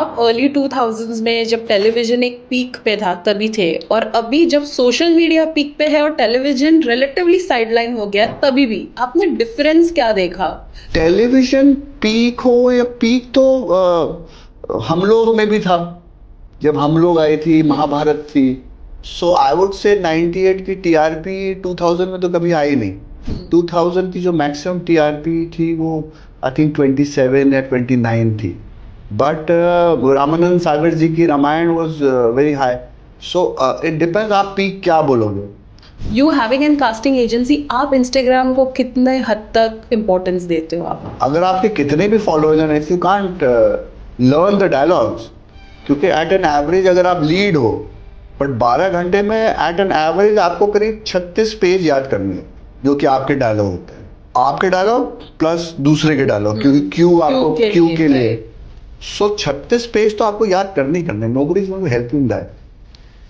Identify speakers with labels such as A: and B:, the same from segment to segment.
A: आप early 2000s में जब टेलीविज़न एक पीक पे था तभी थे, और अभी जब सोशल मीडिया पीक पे है और टेलीविज़न रिलेटिवली साइडलाइन हो गया है, तभी भी आपने डिफरेंस क्या देखा?
B: टेलीविजन पीक हो या पीक तो हम लोग में भी था। जब हम लोग आए थी, महाभारत थी। सो आई वुड से 98 की टीआरपी 2000 में तो कभी आई नहीं। 2000 की जो मैक्सिमम टीआरपी थी वो आई थिंक 27 या 29 थी। बट रामानंद सागर जी की Ramayan was very high. So it depends आप पीक क्या बोलोगे।
A: You having an casting agency, आप इंस्टाग्राम को कितने हद तक इम्पोर्टेंस देते हो आप?
B: अगर आपके कितने भी फॉलोअर्स हैं, if you can't learn the dialogues, क्योंकि एट एन एवरेज अगर आप लीड हो, बट 12 घंटे में एट एन एवरेज आपको करीब 36 पेज याद करने हैं, जो कि आपके डायलॉग होते हैं। आपके डायलॉग प्लस दूसरे के डायलॉग, क्योंकि क्यू आपको क्यू के लिए। सो 36 पेज तो आपको याद करने ही करने, nobody is going to help you in that.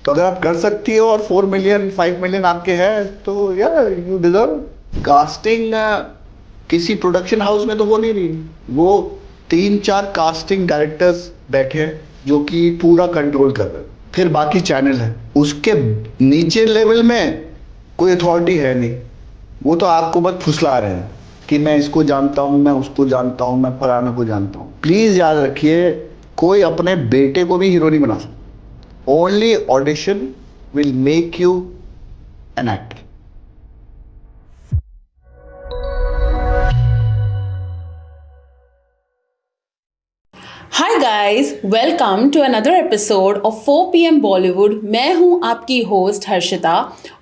B: तो अगर आप कर सकती हो और 4 मिलियन 5 मिलियन आपके हैं तो या यू डिजर्व। कास्टिंग किसी प्रोडक्शन हाउस में तो वो नहीं रही, वो 3-4 कास्टिंग डायरेक्टर्स बैठे हैं जो कि पूरा कंट्रोल कर रहे हैं। फिर बाकी चैनल है, उसके नीचे लेवल में कोई अथॉरिटी है नहीं। वो तो आपको बस फुसला रहे हैं कि मैं इसको जानता हूँ, मैं उसको जानता हूँ, मैं फलाना को जानता हूँ। प्लीज याद रखिए, कोई अपने बेटे को भी हीरो नहीं बना सकता। Only audition will make you an actor.
A: Hi guys, welcome to another episode of 4 PM Bollywood. मैं हूं आपकी होस्ट हर्षिता,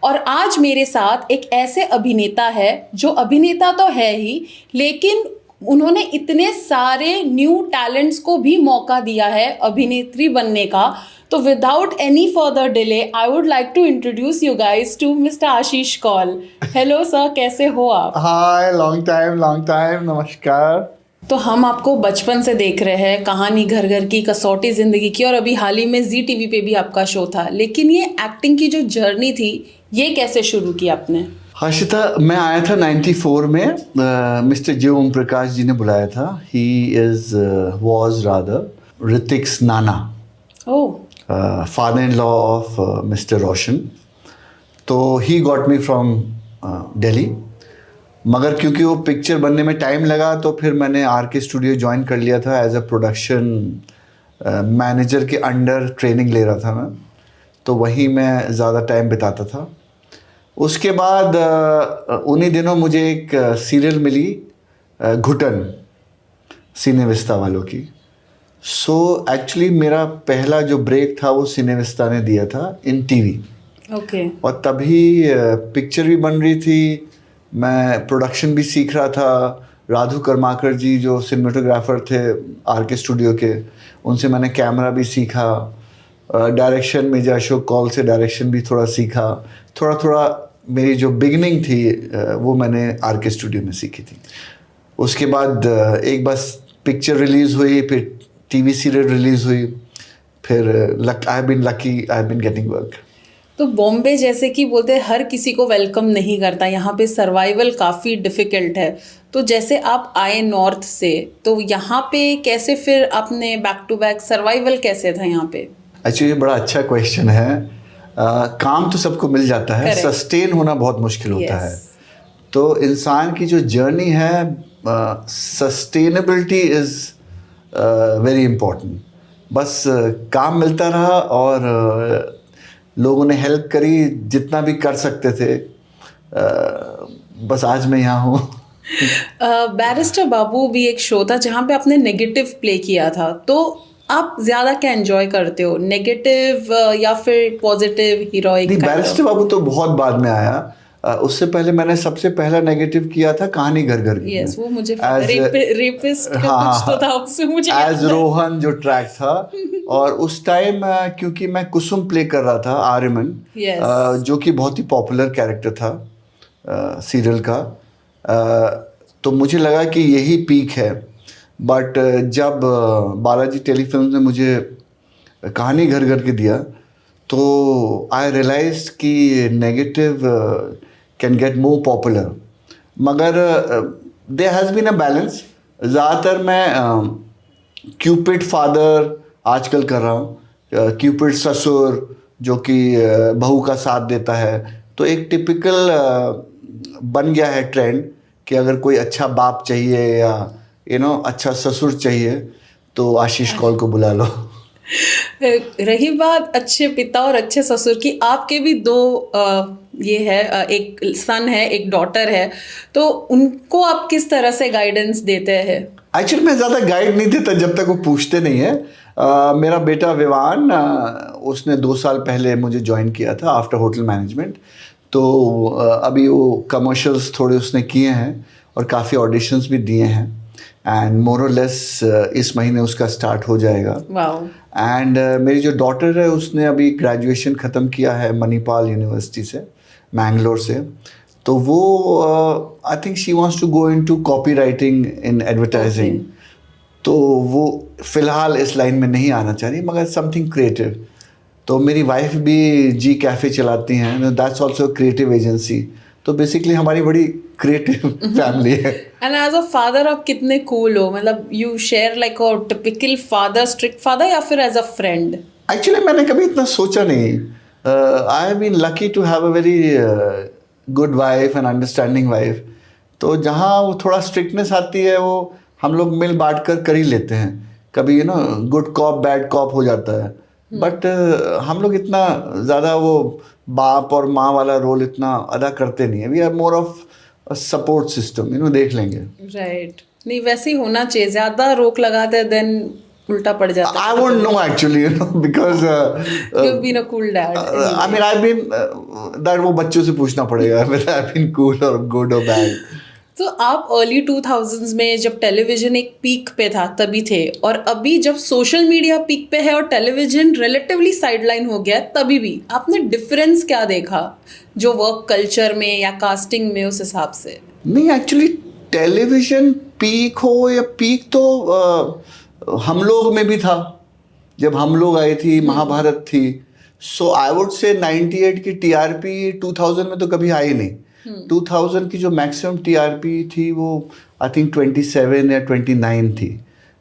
A: और आज मेरे साथ एक ऐसे अभिनेता है जो अभिनेता तो है ही, लेकिन उन्होंने इतने सारे न्यू टैलेंट्स को भी मौका दिया है अभिनेत्री बनने का। तो without any further delay I would like to introduce you guys to mister Ashish Kaul. Hello sir, कैसे हो आप?
B: हाय, लॉन्ग टाइम, नमस्कार।
A: तो हम आपको बचपन से देख रहे हैं, कहानी घर घर की, कसौटी जिंदगी की, और अभी हाल ही में जी टीवी पे भी आपका शो था। लेकिन ये एक्टिंग की जो जर्नी थी, ये कैसे शुरू की आपने?
B: हर्षिता, मैं आया था 94 में। मिस्टर जे ओम प्रकाश जी ने बुलाया था। He is was rather Hrithik's नाना, father in law of mister Roshan. तो he got me from Delhi. मगर क्योंकि वो पिक्चर बनने में टाइम लगा, तो फिर मैंने आर के स्टूडियो ज्वाइन कर लिया था। एज अ प्रोडक्शन मैनेजर के अंडर ट्रेनिंग ले रहा था मैं, तो वहीं मैं ज़्यादा टाइम बिताता था। उसके बाद उन्हीं दिनों मुझे एक सीरियल मिली, घुटन, सिनेविस्ता वालों की। सो एक्चुअली मेरा पहला जो ब्रेक था वो सिनेविस्ता ने दिया था इन टीवी।
A: ओके।
B: और तभी पिक्चर भी बन रही थी, मैं प्रोडक्शन भी सीख रहा था। राधु कर्माकर जी जो सिनेमेटोग्राफर थे आर के स्टूडियो के, उनसे मैंने कैमरा भी सीखा। डायरेक्शन में जो अशोक कौल से डायरेक्शन भी थोड़ा सीखा। थोड़ा थोड़ा मेरी जो बिगनिंग थी वो मैंने आर के स्टूडियो में सीखी थी। उसके बाद एक बस पिक्चर रिलीज़ हुई, फिर टीवी सीरियल रिलीज़ हुई, फिर I have been lucky, I have been getting work.
A: तो बॉम्बे जैसे कि बोलते हैं हर किसी को वेलकम नहीं करता, यहाँ पे सर्वाइवल काफ़ी डिफ़िकल्ट है। तो जैसे आप आए नॉर्थ से, तो यहाँ पे कैसे फिर आपने बैक टू बैक सर्वाइवल कैसे था यहाँ पे?
B: एक्चुअली बड़ा अच्छा क्वेश्चन है। काम तो सबको मिल जाता है, सस्टेन होना बहुत मुश्किल होता है। तो इंसान की जो जर्नी है, सस्टेनेबिलिटी इज़ वेरी इम्पोर्टेंट। बस काम मिलता रहा और लोगों ने हेल्प करी जितना भी कर सकते थे। बस आज मैं यहाँ हूँ।
A: बैरिस्टर बाबू भी एक शो था जहाँ पे आपने नेगेटिव प्ले किया था, तो आप ज़्यादा क्या एंजॉय करते हो, नेगेटिव या फिर पॉजिटिव हीरोइक?
B: बैरिस्टर बाबू तो बहुत बाद में आया। उससे पहले मैंने सबसे पहला नेगेटिव किया था कहानी घर घर की।
A: यस, वो मुझे रेपिस्ट का कुछ तो था उसमें, मुझे
B: एज रोहन जो ट्रैक था। और उस टाइम क्योंकि मैं कुसुम प्ले कर रहा था, आर्यमन, जो कि बहुत ही पॉपुलर कैरेक्टर था सीरियल का। तो मुझे लगा कि यही पीक है। बट जब बालाजी टेलीफिल्म ने मुझे कहानी घर घर के दिया, तो आई रियलाइज कि negative can get more popular. मगर there has been a balance. ज़्यादातर मैं क्यूपिड फादर, आजकल कर रहा हूँ, क्यूपिड ससुर जो कि बहू का साथ देता है। तो एक टिपिकल बन गया है ट्रेंड कि अगर कोई अच्छा बाप चाहिए या अच्छा ससुर चाहिए तो आशीष कौल को बुला लो।
A: रही बात अच्छे पिता और अच्छे ससुर की, आपके भी दो ये है, एक सन है, एक डॉटर है, तो उनको आप किस तरह से गाइडेंस देते हैं?
B: एक्चुअली मैं ज़्यादा गाइड नहीं देता जब तक वो पूछते नहीं है। मेरा बेटा विवान, उसने 2 साल पहले मुझे ज्वाइन किया था आफ्टर होटल मैनेजमेंट। तो अभी वो कमर्शियल्स थोड़े उसने किए हैं और काफ़ी ऑडिशंस भी दिए हैं, एंड मोर और लेस इस महीने उसका स्टार्ट हो जाएगा।
A: वाओ।
B: एंड मेरी जो डॉटर है उसने अभी ग्रेजुएशन ख़त्म किया है मणिपाल यूनिवर्सिटी से, मैंगलोर से। तो वो I think she wants to go into copy writing in advertising. तो वो फ़िलहाल इस लाइन में नहीं आना चाह रही, मगर समथिंग क्रिएटिव। तो मेरी वाइफ भी जी कैफ़े चलाती हैं, दैट्स ऑल्सो क्रिएटिव एजेंसी। तो बेसिकली हमारी बड़ी क्रिएटिव फैमिली है।
A: एंड एज अ फादर आप कितने कूल हो, मतलब you share like a typical father, strict father, या फिर एज अ फ्रेंड?
B: एक्चुअली मैंने कभी इतना सोचा नहीं। I have been lucky to have a very good wife and understanding wife. तो जहाँ वो थोड़ा स्ट्रिक्टनेस आती है वो हम लोग मिल बांट कर ही लेते हैं। कभी गुड कॉप बैड कॉप हो जाता है, बट हम लोग इतना ज़्यादा वो बाप और माँ वाला रोल इतना अदा करते नहीं है। We are more of support system, देख लेंगे।
A: राइट। नहीं, वैसे ही होना चाहिए, ज्यादा रोक लगाते देन उल्टा पड़ जाता है।
B: I won't know actually, because
A: You've been a cool dad
B: I
A: anyway.
B: mean I've been that वो बच्चों से पूछना पड़ेगा whether I've been cool or good or bad.
A: तो आप अर्ली 2000s में जब टेलीविजन एक पीक पे था तभी थे, और अभी जब सोशल मीडिया पीक पे है और टेलीविजन रिलेटिवली साइडलाइन हो गया है, तभी भी आपने डिफरेंस क्या देखा जो वर्क कल्चर में या कास्टिंग में उस हिसाब से?
B: नहीं, एक्चुअली टेलीविजन पीक हो या पीक तो हम लोग में भी था। जब हम लोग आए थी, महाभारत थी। सो आई वुड से 98 की टीआरपी 2000 में तो कभी आई नहीं। 2000 की जो मैक्सिमम टीआरपी थी वो आई थिंक 27 या 29 थी।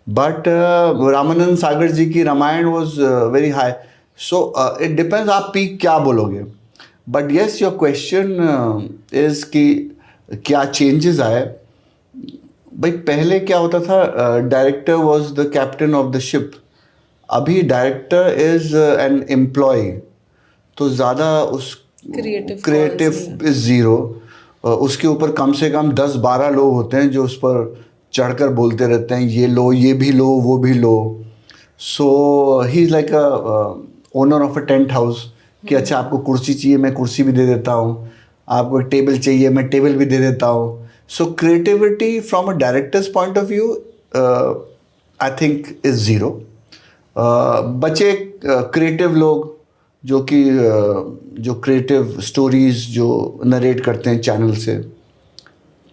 B: बट रामानंद सागर जी की Ramayan was very high. So it depends आप पीक क्या बोलोगे। But yes, your question is कि क्या चेंजेस आए। भाई पहले क्या होता था, director was the captain of the ship. अभी डायरेक्टर इज एन एम्प्लॉय। तो ज़्यादा उस क्रिएटिव इज ज़ीरो। उसके ऊपर कम से कम 10-12 लोग होते हैं जो उस पर चढ़कर बोलते रहते हैं, ये लो, ये भी लो, वो भी लो। So he is like a owner of a tent house कि अच्छा आपको कुर्सी चाहिए, मैं कुर्सी भी दे देता हूँ। आपको टेबल चाहिए, मैं टेबल भी दे देता हूँ। सो creativity from a directors point of view I think is zero. बचे क्रिएटिव लोग जो कि जो क्रिएटिव स्टोरीज जो नरेट करते हैं चैनल से,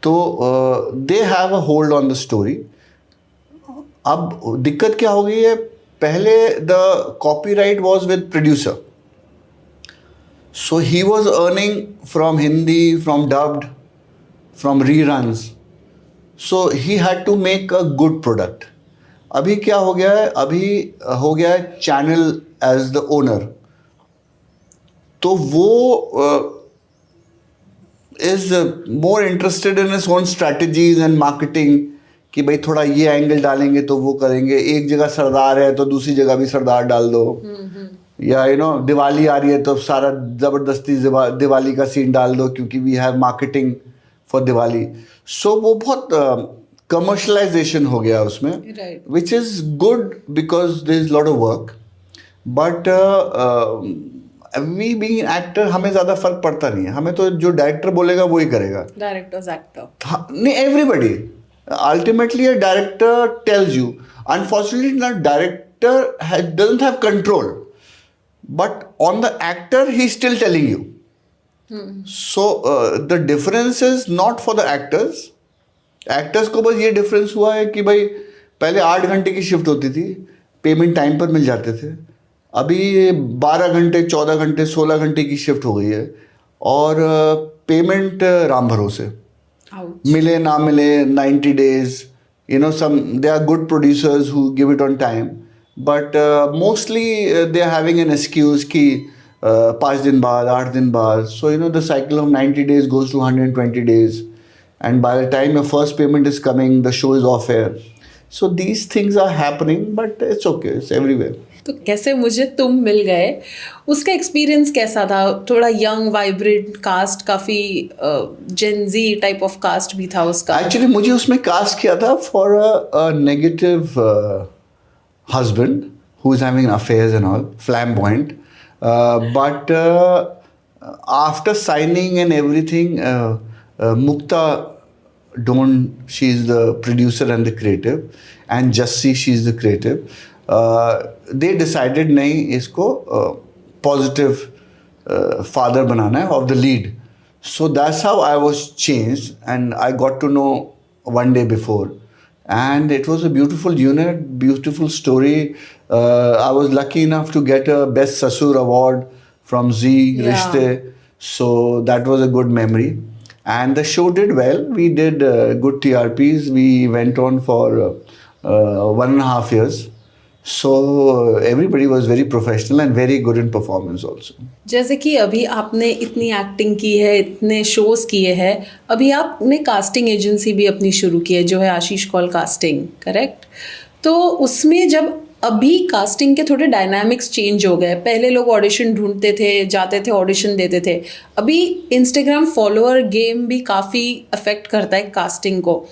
B: तो they have a hold on the story. अब दिक्कत क्या हो गई है, पहले the copyright was with producer, so he was earning from Hindi, from dubbed, from reruns, so he had to make a good product. अभी क्या हो गया है, अभी हो गया है चैनल एज द ओनर। तो वो is more interested in his own strategies and marketing कि भाई थोड़ा ये एंगल डालेंगे तो वो करेंगे। एक जगह सरदार है तो दूसरी जगह भी सरदार डाल दो, या दिवाली आ रही है तो सारा ज़बरदस्ती दिवाली का सीन डाल दो क्योंकि we have marketing for Diwali. So वो बहुत कमर्शलाइजेशन हो गया उसमें, which is good because there is lot of work. But we being actor हमें ज़्यादा फर्क पड़ता नहीं है। हमें तो जो डायरेक्टर बोलेगा वही करेगा।
A: डायरेक्टर्स एक्टर
B: नहीं, everybody ultimately a director tells you. Unfortunately ना, director doesn't have control, but on the actor he still telling you. So the difference is not for the actors. Actors को बस ये difference हुआ है कि भाई पहले 8 घंटे की शिफ्ट होती थी, पेमेंट टाइम पर मिल जाते थे। अभी 12 घंटे, 14 घंटे, 16 घंटे की शिफ्ट हो गई है, और पेमेंट राम भरोसे, मिले ना मिले 90 days। Some they are good producers who give it on time, but mostly they are having an excuse कि 5 दिन बाद 8 दिन बाद, so you know the cycle of 90 days goes to 120 days, and by the time your first payment is coming, the show is off air. So these things are happening, but it's okay, it's everywhere.
A: तो कैसे मुझे तुम मिल गए, उसका experience कैसा था? थोड़ा young vibrant cast, काफ़ी जेनजी टाइप ऑफ कास्ट भी था उसका.
B: एक्चुअली मुझे उसमें कास्ट किया था for a negative husband who is having affairs and all, flamboyant. But after signing and everything, Mukta Don, she is the producer and the creative, and Jassi, she is the creative. They decided नहीं इसको positive father बनाना है of the lead. So that's how I was changed, and I got to know one day before. And it was a beautiful unit, beautiful story. I was lucky enough to get a Best Sasur award from Zee
A: Yeah.
B: Rishte. So that was a good memory. And the show did well. We did good TRPs. We went on for 1.5 years. So everybody was very professional and very good in performance also.
A: जैसे कि अभी आपने इतनी acting की है, इतने shows किए हैं, अभी आपने कास्टिंग एजेंसी भी अपनी शुरू की है जो है आशीष कौल कास्टिंग, करेक्ट? तो उसमें जब अभी कास्टिंग के थोड़े डायनामिक्स चेंज हो गए, पहले लोग ऑडिशन ढूंढते थे, जाते थे, ऑडिशन देते थे. अभी इंस्टाग्राम फॉलोअर गेम भी काफ़ी अफेक्ट करता है कास्टिंग को.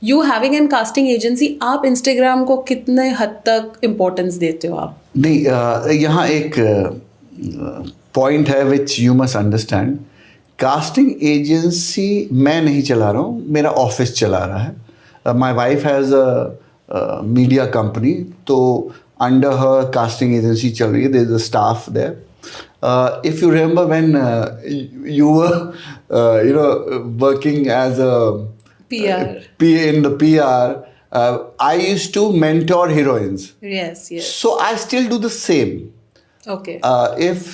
A: You having an casting agency, आप इंस्टाग्राम को कितने हद तक इम्पोर्टेंस देते हो आप?
B: नहीं, यहाँ एक पॉइंट है which you must understand. Casting agency मैं नहीं चला रहा हूँ, मेरा ऑफिस चला रहा है. My wife has a media company, तो अंडर हर कास्टिंग एजेंसी चल रही है. There is a staff there. If you remember when you were you know working as a
A: PR.
B: PA in the PR, I used to mentor heroines.
A: Yes, yes.
B: So I still do the same.
A: Okay.
B: If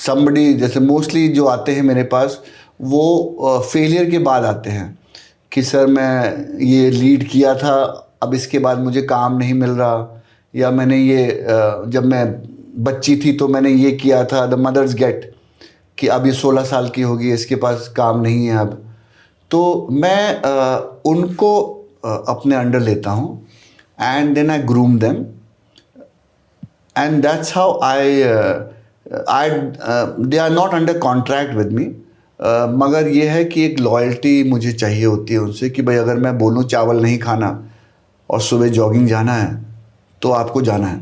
B: somebody, जैसे mostly जो आते हैं मेरे पास वो failure के बाद आते हैं कि सर मैं ये लीड किया था, अब इसके बाद मुझे काम नहीं मिल रहा, या मैंने ये जब मैं बच्ची थी तो मैंने ये किया था. द मदर्स गेट कि अब ये 16 साल की होगी, इसके पास काम नहीं है अब. तो मैं उनको अपने अंडर लेता हूँ, and then I groom them, and that's how I they are not under contract with me. मगर ये है कि एक लॉयल्टी मुझे चाहिए होती है उनसे कि भाई अगर मैं बोलूँ चावल नहीं खाना और सुबह जॉगिंग जाना है तो आपको जाना है.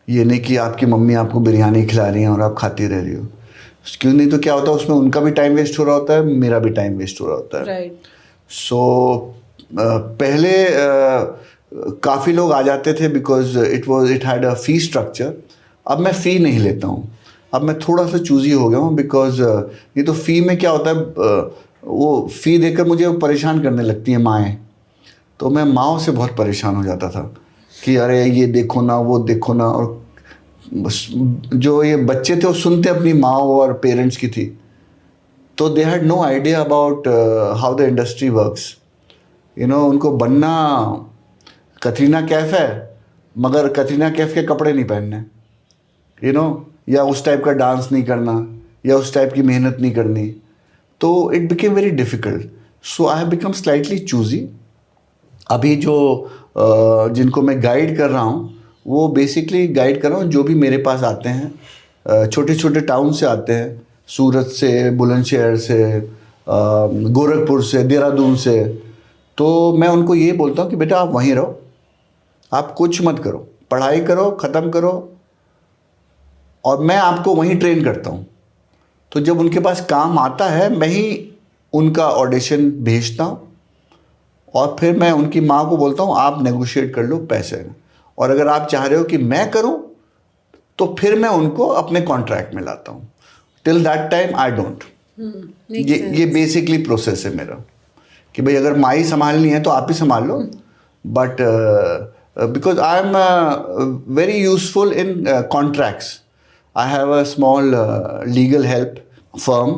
B: ये नहीं कि आपकी मम्मी आपको बिरयानी खिला रही हैं और आप खाती रह रही हो. क्यों नहीं तो क्या होता है, उसमें उनका भी टाइम वेस्ट हो रहा होता है, मेरा भी टाइम वेस्ट हो रहा होता है.
A: राइट.
B: सो पहले काफ़ी लोग आ जाते थे because it had a fee structure. अब मैं फ़ी नहीं लेता हूँ, अब मैं थोड़ा सा चूज़ी हो गया हूँ बिकॉज ये तो फ़ी में क्या होता है, वो फ़ी देकर मुझे परेशान करने लगती हैं माएँ. तो मैं माँओं से बहुत परेशान हो जाता था कि अरे ये देखो ना, वो देखो ना. और जो ये बच्चे थे वो सुनते अपनी माँ और पेरेंट्स की थी, तो they had no idea about how the industry works. You know, उनको बनना कतरीना कैफ है मगर कतरीना कैफ के कपड़े नहीं पहनने, यू नो, या उस टाइप का डांस नहीं करना, या उस टाइप की मेहनत नहीं करनी. तो it became very difficult. So I have become slightly choosy. अभी जो जिनको मैं गाइड कर रहा हूँ वो बेसिकली गाइड कर रहा हूँ जो भी मेरे पास आते हैं, छोटे छोटे टाउन से आते हैं, सूरत से, बुलंदशहर से, गोरखपुर से, देहरादून से. तो मैं उनको ये बोलता हूँ कि बेटा आप वहीं रहो, आप कुछ मत करो, पढ़ाई करो, ख़त्म करो, और मैं आपको वहीं ट्रेन करता हूँ. तो जब उनके पास काम आता है मैं ही उनका ऑडिशन भेजता हूँ, और फिर मैं उनकी माँ को बोलता हूँ आप नेगोशिएट कर लो पैसे, और अगर आप चाह रहे हो कि मैं करूँ तो फिर मैं उनको अपने कॉन्ट्रैक्ट में लाता हूँ. Till that time I don't. ये बेसिकली प्रोसेस है मेरा कि भाई अगर माँ ही संभालनी है तो आप ही संभाल लो. But because I am very useful in contracts. I have a small legal help firm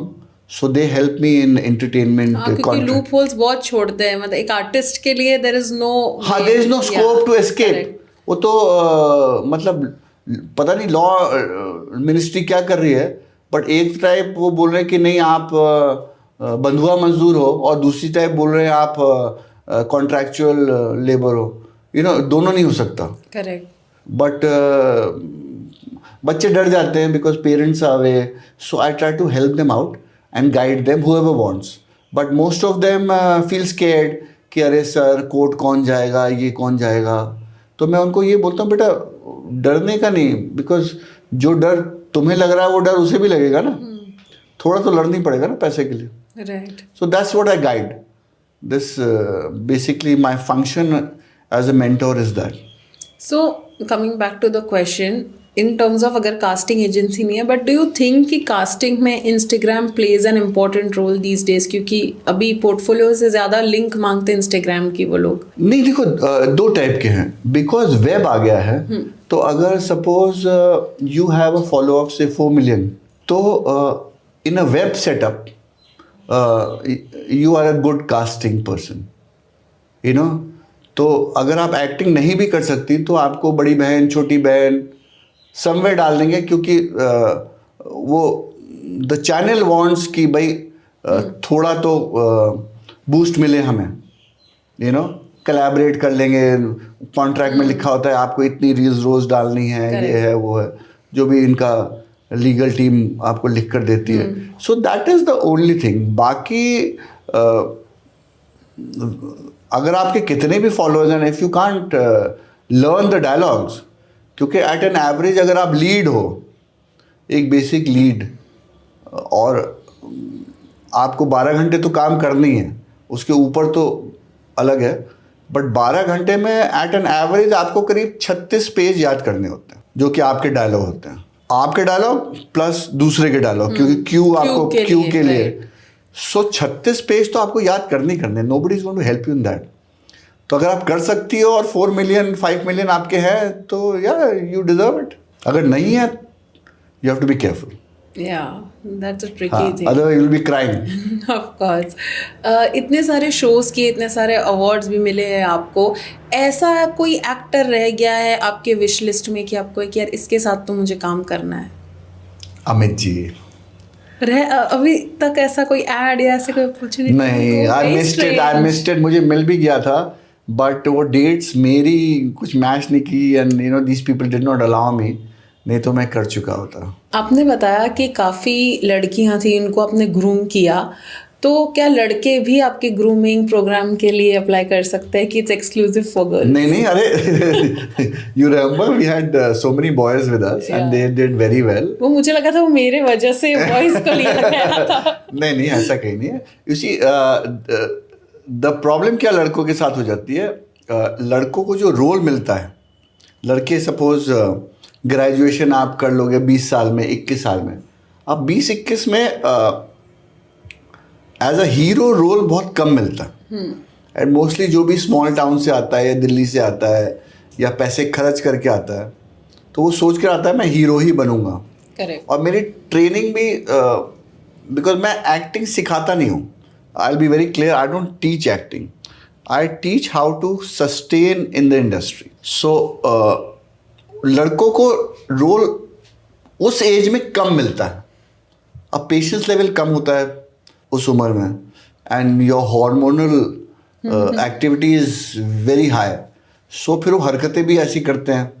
B: so they help me in entertainment
A: हाँ, क्योंकि लूप होल्स बहुत छोड़ते हैं, मतलब एक आर्टिस्ट के लिए देयर इज नो,
B: हाँ, there is no scope to escape. वो तो मतलब पता नहीं लॉ मिनिस्ट्री क्या कर रही है, बट एक टाइप वो बोल रहे हैं कि नहीं आप बंधुआ मजदूर हो, और दूसरी टाइप बोल रहे हैं आप कॉन्ट्रैक्चुअल लेबर हो, दोनों नहीं हो सकता।
A: करेक्ट।
B: बट बच्चे डर जाते हैं because parents are away, so I try to help them out and guide them whoever wants, but most of them feel scared कि अरे सर कोर्ट कौन जाएगा, ये कौन जाएगा। तो मैं उनको ये बोलता हूँ बेटा डरने का नहीं, बिकॉज जो डर तुम्हें लग रहा है वो डर उसे भी लगेगा ना, थोड़ा तो लड़ना ही पड़ेगा ना पैसे के लिए।
A: Right.
B: So that's what I guide. This basically my function as a mentor is that.
A: So coming back to the question, in terms of अगर casting agency नहीं है, but do you think कि casting में Instagram plays an important role these days, क्योंकि अभी portfolio से ज़्यादा link मांगते हैं Instagram की वो लोग?
B: नहीं देखो, दो टाइप के हैं, बिकॉज वेब आ गया है। तो अगर suppose you have a follow of से 4 मिलियन, तो in a web setup you are a good casting person, तो अगर आप एक्टिंग नहीं भी कर सकती तो आपको बड़ी बहन छोटी बहन समवेयर डाल देंगे, क्योंकि वो द चैनल वांट्स कि भाई थोड़ा तो बूस्ट मिले हमें, कोलैबोरेट कर लेंगे। कॉन्ट्रैक्ट में लिखा होता है आपको इतनी रील्स रोज डालनी है, ये है वो है, जो भी इनका लीगल टीम आपको लिख कर देती है। So that is the only thing. बाकी अगर आपके कितने भी फॉलोअर्स हैं, if you can't learn the dialogues, क्योंकि एट एन एवरेज अगर आप लीड हो, एक बेसिक लीड, और आपको 12 घंटे तो काम करनी है, उसके ऊपर तो अलग है, बट 12 घंटे में एट एन एवरेज आपको करीब 36 पेज याद करने होते हैं, जो कि आपके डायलॉग होते हैं, आपके डायलॉग प्लस दूसरे के डायलॉग, क्योंकि क्यू आपको क्यू के लिए। सो 36 पेज तो आपको याद करने nobody is going to help you in that. तो अगर आप कर सकती हो और 4 मिलियन 5 मिलियन आपके हैं, तो या यू डिजर्व इट। अगर नहीं है, you have to be careful.
A: Yeah, that's a tricky thing.
B: Otherwise you will be crying.
A: Of course. इतने सारे शोज किए, इतने सारे अवार्ड्स भी मिले हैं आपको, ऐसा कोई एक्टर रह गया है आपके विश लिस्ट में कि आपको कि यार इसके साथ तो मुझे काम करना है?
B: अमित जी।
A: अभी तक ऐसा कोई एड या ऐसे कोई अपॉर्चुनिटी?
B: नहीं, I missed it. मुझे मिल भी गया था, बट वो डेट्स मेरी कुछ मैच नहीं की, and these people did not allow me. नहीं तो मैं कर चुका होता।
A: आपने बताया कि काफ़ी लड़कियां थी, उनको आपने ग्रूम किया, तो क्या लड़के भी आपके ग्रूमिंग प्रोग्राम के लिए अप्लाई कर सकते हैं कि इट्स एक्सक्लूसिव फॉर गर्ल्स?
B: नहीं, अरे you remember we had so many boys with us and they did very well.
A: वो मुझे लगा था वो मेरे वजह से बॉयज को लिया गया था।
B: नहीं, ऐसा कहीं नहीं है। यू सी द प्रॉब्लम क्या लड़कों के साथ हो जाती है, लड़कों को जो रोल मिलता है, लड़के सपोज ग्रेजुएशन आप कर लोगे 20 साल में, 21 साल में, आप 20-21 में एज अ हीरो रोल बहुत कम मिलता है। एंड मोस्टली जो भी स्मॉल टाउन से आता है या दिल्ली से आता है या पैसे खर्च करके आता है, तो वो सोच कर आता है मैं हीरो ही बनूंगा।
A: करेक्ट।
B: और मेरी ट्रेनिंग भी बिकॉज मैं एक्टिंग सिखाता नहीं हूँ, I will be very clear, I don't teach acting, I teach how to sustain in the industry. So लड़कों को रोल उस एज में कम मिलता है, अब पेशेंस लेवल कम होता है उस उम्र में, and your hormonal activity is very high. So फिर वो हरकतें भी ऐसी करते हैं,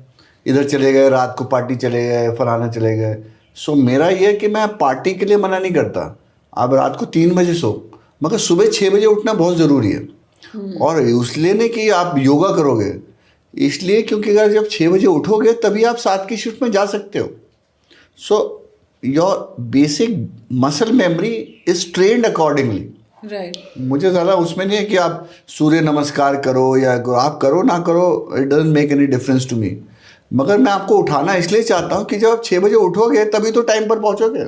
B: इधर चले गए, रात को पार्टी चले गए, फलाना चले गए। सो मेरा ये है कि मैं पार्टी के लिए मना नहीं करता, आप रात को 3 बजे सो, मगर सुबह 6 बजे उठना बहुत ज़रूरी है। और इसलिए नहीं कि आप योगा करोगे, इसलिए क्योंकि अगर जब 6 बजे उठोगे तभी आप 7 की शिफ्ट में जा सकते हो। So your basic muscle memory is trained accordingly.
A: Right.
B: मुझे ज़्यादा उसमें नहीं है कि आप सूर्य नमस्कार करो या आप करो ना करो, it doesn't make any difference to me, मगर मैं आपको उठाना इसलिए चाहता हूँ कि जब आप 6 बजे उठोगे तभी तो टाइम पर पहुँचोगे।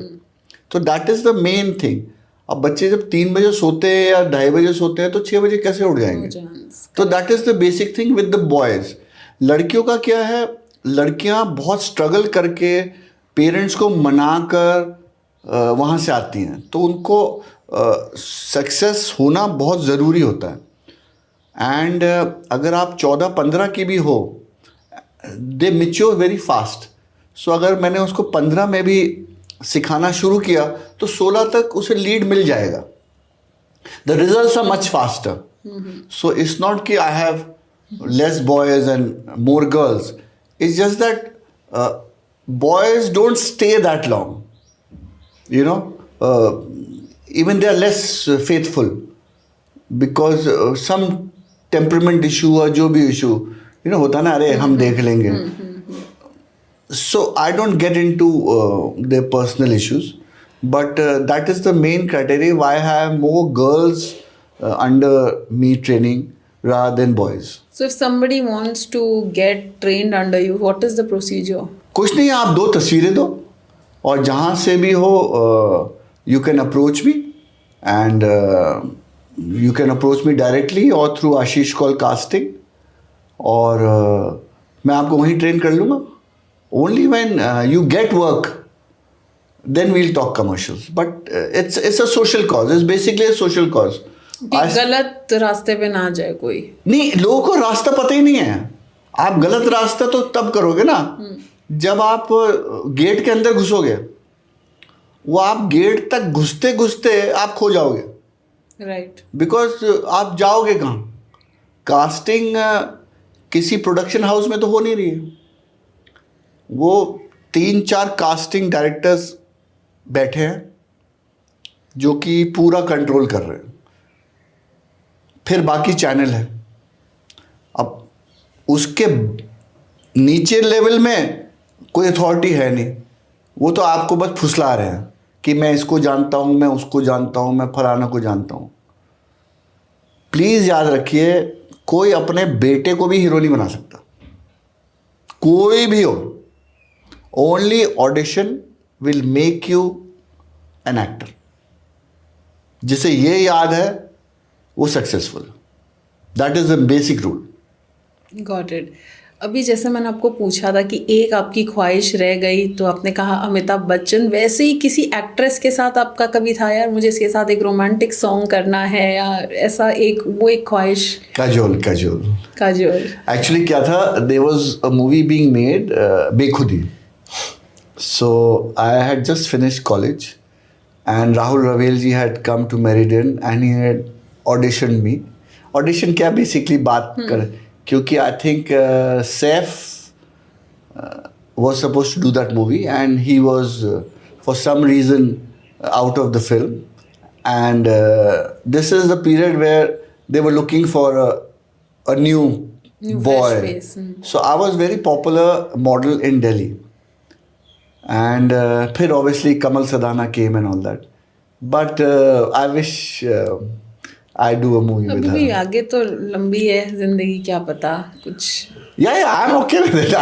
B: तो that is the main thing. अब बच्चे जब 3 बजे सोते हैं या 2:30 बजे सोते हैं तो 6 बजे कैसे उठ जाएंगे? तो that is the basic thing with the boys. लड़कियों का क्या है, लड़कियां बहुत स्ट्रगल करके पेरेंट्स को मनाकर वहाँ से आती हैं, तो उनको सक्सेस होना बहुत ज़रूरी होता है। एंड अगर आप 14-15 की भी हो, दे मिच्योर वेरी फास्ट। सो अगर मैंने उसको 15 में भी सिखाना शुरू किया तो 16 तक उसे लीड मिल जाएगा। The results are much faster. So it's not कि I have less boys and more girls, it's just that boys don't stay that long, you know, even they are less faithful because some temperament issue or जो भी issue, you know, होता ना, अरे हम देख लेंगे. So I don't get into their personal issues, but that is the main criteria why I have more girls under me training rather than boys.
A: So if somebody wants to get trained under you, what is the procedure?
B: कुछ नहीं, आप 2 तस्वीरें दो और जहाँ से भी हो you can approach me and you can approach me directly और थ्रू आशीष कॉल कास्टिंग, और मैं आपको वहीं ट्रेन कर लूँगा. Only when you get work then we'll talk commercials, but it's a social cause, it's basically a social cause.
A: गलत रास्ते पे ना जाए कोई.
B: नहीं, लोगों को रास्ता पता ही नहीं है. आप गलत रास्ता तो तब करोगे ना जब आप गेट के अंदर घुसोगे. वो आप गेट तक घुसते घुसते आप खो जाओगे,
A: राइट?
B: बिकॉज आप जाओगे कहाँ? कास्टिंग किसी प्रोडक्शन हाउस में तो हो नहीं रही है. वो 3-4 कास्टिंग डायरेक्टर्स बैठे हैं जो कि पूरा कंट्रोल कर रहे हैं. फिर बाकी चैनल है. अब उसके नीचे लेवल में कोई अथॉरिटी है नहीं. वो तो आपको बस फुसला रहे हैं कि मैं इसको जानता हूँ, मैं उसको जानता हूँ, मैं फलाना को जानता हूँ. प्लीज़ याद रखिए, कोई अपने बेटे को भी हीरो नहीं बना सकता, कोई भी हो. Only audition will make you an actor. जिसे ये याद है वो successful. That is the basic rule.
A: Got it. अभी जैसे मैंने आपको पूछा था कि एक आपकी ख्वाहिश रह गई, तो आपने कहा अमिताभ बच्चन. वैसे ही किसी एक्ट्रेस के साथ आपका कभी था, यार मुझे इसके साथ एक रोमांटिक सॉन्ग करना है, या ऐसा एक ख्वाहिश?
B: काजोल. एक्चुअली क्या था, there was a movie being made, Bekhudi. So I had just finished college and Rahul Rawail ji had come to Meridian and he had audition me. Audition क्या, बेसिकली बात कर, क्योंकि I think Saif was supposed to do that movie and he was for some reason out of the film, and this is the period where they were looking for a new boy. So I was very popular model in Delhi, and फिर obviously Kamal Sadhana came and all that, but I wish I do a movie with her.
A: अभी आगे तो लंबी है जिंदगी, क्या पता कुछ.
B: Yeah, I'm okay with it.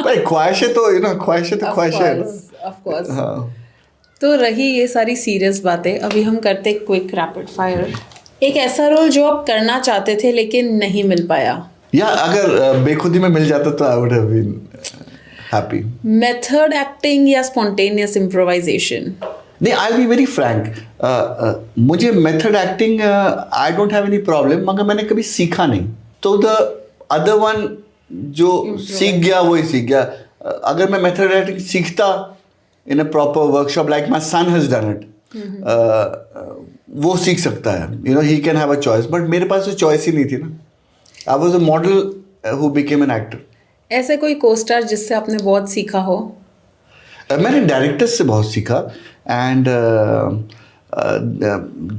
B: भाई ख्वाहिशें तो ख्वाहिशें तो ख्वाहिशें.
A: Of course. तो रही ये सारी सीरियस बातें. अभी हम करते क्विक रैपिड फायर. एक ऐसा रोल जो आप करना चाहते थे लेकिन नहीं मिल पाया.
B: या अगर बेखुदी में मिल जाता तो I would have been happy.
A: Method acting या स्पॉन्टेनियस इम्प्रोवाइजेशन?
B: नहीं, आई बी वेरी फ्रैंक. मुझे method acting I don't have any problem, मगर मैंने कभी सीखा नहीं. तो द अदर वन जो सीख गया वही सीख गया. अगर मैं मेथड एक्टिंग सीखता in a proper workshop like my son has done it, वो सीख सकता है. He can have a choice, but मेरे पास तो चॉइस ही नहीं थी ना. I was a model who became an actor.
A: ऐसे कोई कोस्टार जिससे आपने बहुत सीखा हो?
B: मैंने डायरेक्टर्स से बहुत सीखा, and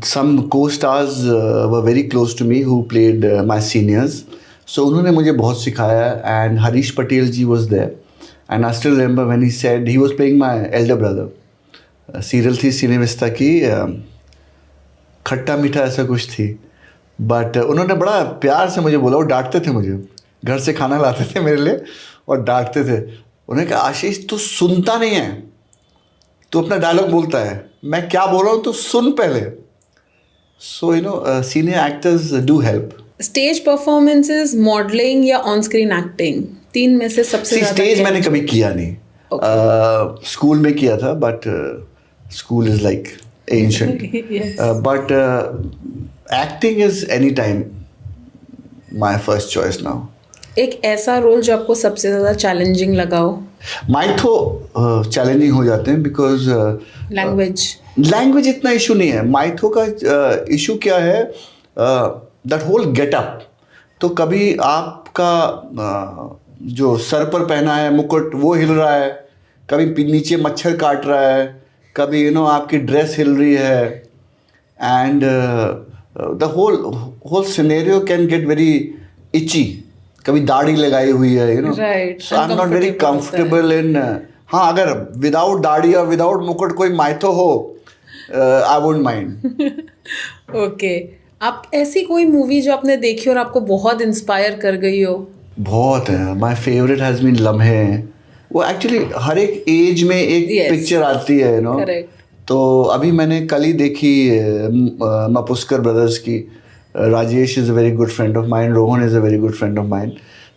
B: some co-stars were very close to me who played my seniors. So उन्होंने मुझे बहुत सिखाया. And Harish Patel ji was there, and I still remember when he said, he was playing my elder brother. Serial थी सिनेविस्ता की, खट्टा मीठा ऐसा कुछ थी. बट उन्होंने बड़ा प्यार से मुझे बोला. वो डांटते थे मुझे, घर से खाना लाते थे मेरे लिए और डांटते थे. उन्होंने कहा, आशीष तू सुनता नहीं है, तो अपना डायलॉग बोलता है. मैं क्या बोल रहा हूँ तो सुन पहले. So senior actors do help.
A: Stage performances, modelling या ऑन स्क्रीन एक्टिंग, 3 में से सबसे ज़्यादा?
B: स्टेज मैंने कभी किया नहीं. स्कूल में किया था, but School is like ancient.
A: Yes.
B: But acting is anytime my first choice now.
A: एक ऐसा रोल जो आपको सबसे ज़्यादा चैलेंजिंग लगा हो?
B: माइथो चैलेंजिंग हो जाते हैं बिकॉज लैंग्वेज इतना इशू नहीं है. माइथो का इशू क्या है, दैट होल गेटअप. तो कभी आपका जो सर पर पहना है मुकुट वो हिल रहा है, कभी नीचे मच्छर काट रहा है, कभी आपकी ड्रेस हिल रही है, and the whole scenario can get very itchy. कभी दाढ़ी लगाई हुई है,
A: Right.
B: So I am not very
A: Uncomfortable
B: comfortable in. हाँ, अगर विदाउट दाढ़ी और विदाउट मुकुट कोई माइथो हो, आई वुडंट माइंड.
A: ओके. आप ऐसी कोई मूवी जो आपने देखी और आपको बहुत इंस्पायर कर गई हो?
B: बहुत है. माय फेवरेट हैज बीन लम्हे. वो एक्चुअली हर एक एज में एक
A: Yes.
B: पिक्चर आती है,
A: Correct.
B: तो अभी मैंने कल ही देखी मापुस्कर ब्रदर्स की. Rajesh is a very good friend of mine, Rohan is a very good friend of mine.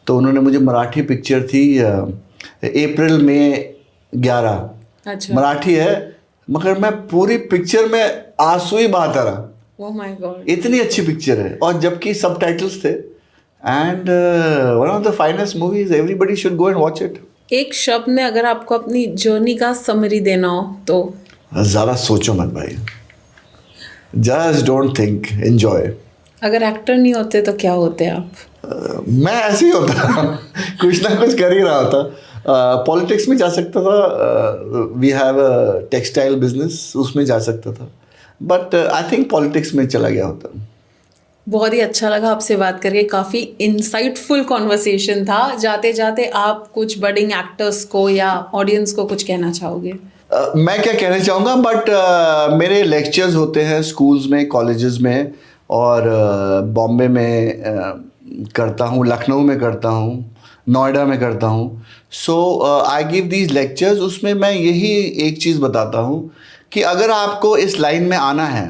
B: तो उन्होंने मुझे मराठी पिक्चर थी अप्रैल में 11.
A: अच्छा.
B: मराठी है, मगर मैं पूरी पिक्चर में आंसू ही बहाता रहा.
A: Oh my God.
B: इतनी अच्छी पिक्चर है, और जबकि सबटाइटल्स थे. And one of the finest movies, everybody should go and watch it.
A: एक शब्द में अगर आपको अपनी जर्नी का समरी देना हो तो?
B: ज़्यादा सोचो मत भाई, जस्ट डोंट थिंक, एंजॉय.
A: अगर एक्टर नहीं होते तो क्या होते आप?
B: मैं ऐसे ही होता कुछ ना कुछ कर ही रहा होता. पॉलिटिक्स में जा सकता था. We have a textile business, उसमें जा सकता था. बट आई थिंक पॉलिटिक्स में चला गया होता.
A: बहुत ही अच्छा लगा आपसे बात करके, काफ़ी इंसाइटफुल कॉन्वर्सेशन था. जाते जाते आप कुछ बडिंग एक्टर्स को या ऑडियंस को कुछ कहना चाहोगे?
B: मैं क्या कहना चाहूँगा, बट मेरे लेक्चर्स होते हैं स्कूल्स में, कॉलेजेस में, और बॉम्बे में करता हूँ, लखनऊ में करता हूँ, नोएडा में करता हूँ. सो आई गिव दीज लेक्चर्स. उसमें मैं यही एक चीज़ बताता हूँ कि अगर आपको इस लाइन में आना है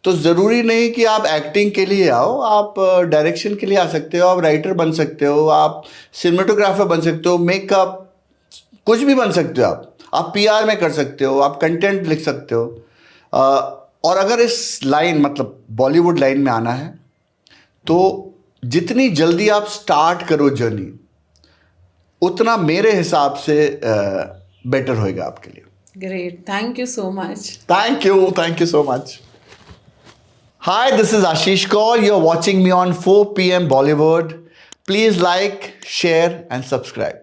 B: तो ज़रूरी नहीं कि आप एक्टिंग के लिए आओ. आप डायरेक्शन के लिए आ सकते हो, आप राइटर बन सकते हो, आप सिनेमेटोग्राफर बन सकते हो, मेकअप, कुछ भी बन सकते हो. आप PR में कर सकते हो, आप कंटेंट लिख सकते हो. और अगर इस लाइन, मतलब बॉलीवुड लाइन में आना है, तो जितनी जल्दी आप स्टार्ट करो जर्नी, उतना मेरे हिसाब से बेटर होएगा आपके लिए.
A: Great, thank you so much.
B: Thank you so much. Hi, this is Ashish Kaur. You're watching me on 4 PM Bollywood. Please like, share and subscribe.